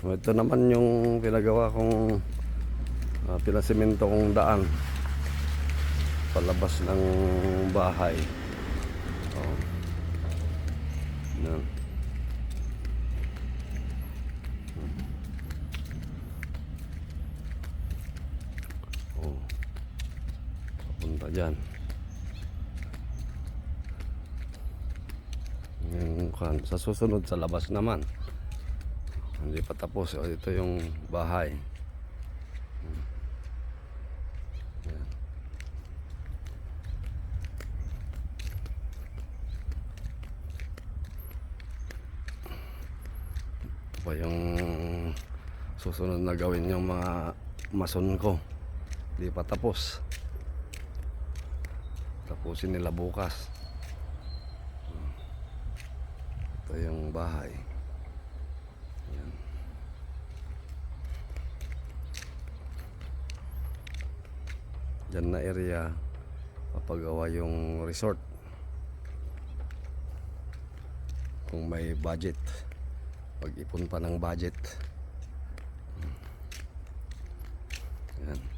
Ito naman yung pinagawa kong pinasemento kong daan palabas ng bahay. Yan. Papunta dyan. Sa susunod sa labas naman, hindi pa tapos. Ito yung bahay. Yan. Ito pa yung susunod na gawin yung mga mason ko. Hindi pa tapos. Tapusin nila bukas. Ito yung bahay. Yan. Diyan na area papagawa yung resort kung may budget, pag-ipon pa ng budget. Yan.